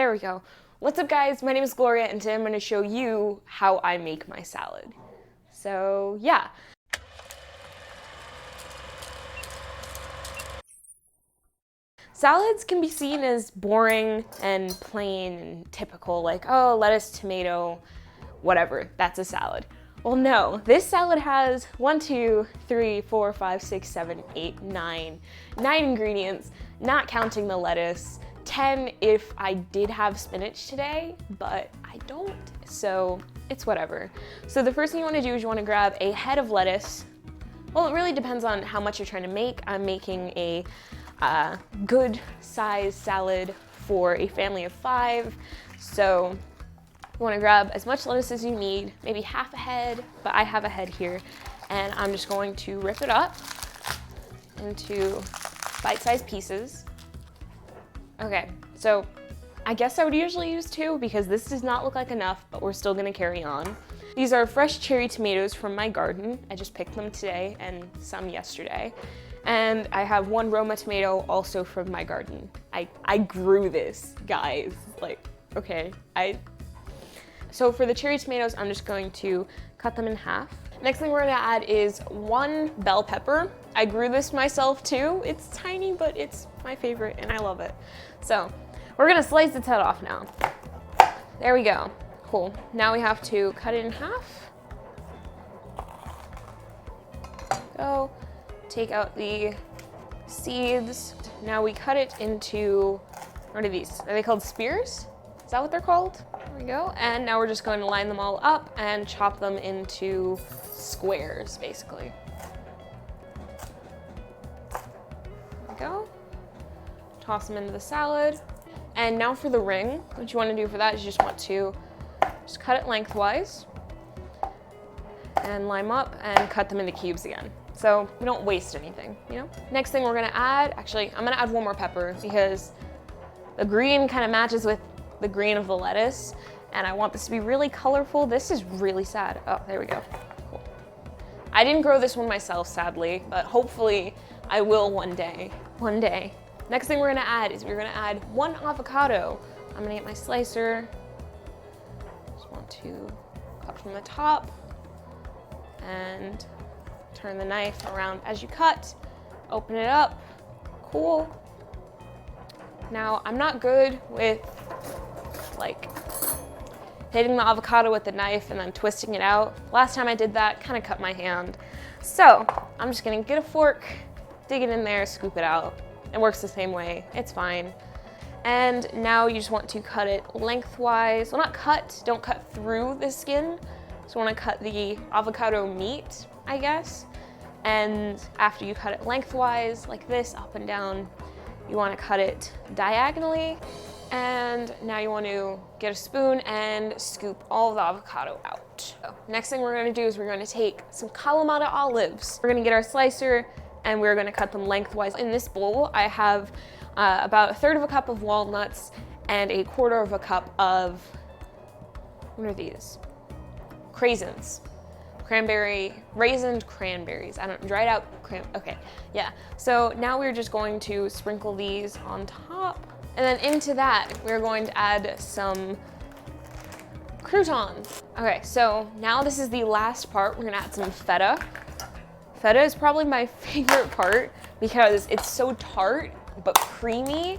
There we go. What's up guys, my name is Gloria and today I'm going to show you how I make my salad. So yeah. Salads can be seen as boring and plain and typical, like, oh, lettuce, tomato, whatever, that's a salad. Well, no, this salad has 1, 2, 3, 4, 5, 6, 7, 8, 9 ingredients, not counting the lettuce. 10 if I did have spinach today, but I don't, so it's whatever. So the first thing you want to do is you want to grab a head of lettuce. Well, it really depends on how much you're trying to make. I'm making a good size salad for a family of 5, so you want to grab as much lettuce as you need, maybe half a head, but I have a head here, and I'm just going to rip it up into bite-sized pieces. Okay, so I guess I would usually use 2 because this does not look like enough, but we're still gonna carry on. These are fresh cherry tomatoes from my garden. I just picked them today and some yesterday. And I have 1 Roma tomato also from my garden. I grew this, guys, like, okay. So for the cherry tomatoes, I'm just going to cut them in half. Next thing we're gonna add is 1 bell pepper. I grew this myself too. It's tiny, but it's my favorite and I love it. So we're gonna slice its head off now. There we go, cool. Now we have to cut it in half. Go, take out the seeds. Now we cut it into, what are these? Are they called spears? Is that what they're called? There we go. And now we're just going to line them all up and chop them into squares, basically. There we go. Toss them into the salad. And now for the ring, what you want to do for that is you just want to just cut it lengthwise and line up and cut them into cubes again. So we don't waste anything, you know? Next thing we're gonna add, actually, I'm gonna add 1 more pepper because the green kind of matches with the green of the lettuce, and I want this to be really colorful. This is really sad. Oh, there we go. Cool. I didn't grow this one myself, sadly, but hopefully I will one day. One day. Next thing we're gonna add is we're gonna add 1 avocado. I'm gonna get my slicer. Just want to cut from the top and turn the knife around as you cut. Open it up. Cool. Now, I'm not good with like hitting the avocado with the knife and then twisting it out. Last time I did that, kind of cut my hand. So I'm just gonna get a fork, dig it in there, scoop it out. It works the same way, it's fine. And now you just want to cut it lengthwise. Well, not cut, don't cut through the skin. Just wanna cut the avocado meat, I guess. And after you cut it lengthwise, like this, up and down, you wanna cut it diagonally. And now you want to get a spoon and scoop all of the avocado out. So next thing we're gonna do is we're gonna take some Kalamata olives. We're gonna get our slicer and we're gonna cut them lengthwise. In this bowl, I have about 1/3 cup of walnuts and 1/4 cup of, what are these? Craisins. Raisined cranberries. Dried out okay, yeah. So now we're just going to sprinkle these on top. And then into that, we're going to add some croutons. Okay, so now this is the last part. We're gonna add some feta. Feta is probably my favorite part because it's so tart, but creamy,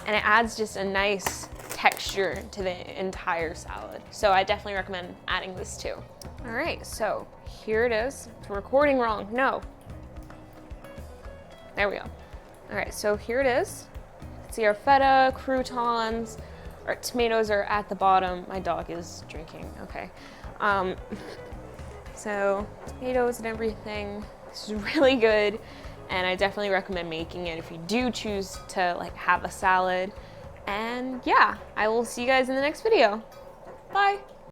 and it adds just a nice texture to the entire salad. So I definitely recommend adding this too. All right, so here it is. It's recording wrong, no. There we go. All right, so here it is. See our feta, croutons, our tomatoes are at the bottom. My dog is drinking, okay. So tomatoes and everything. This is really good, and I definitely recommend making it if you do choose to like have a salad. And yeah, I will see you guys in the next video. Bye.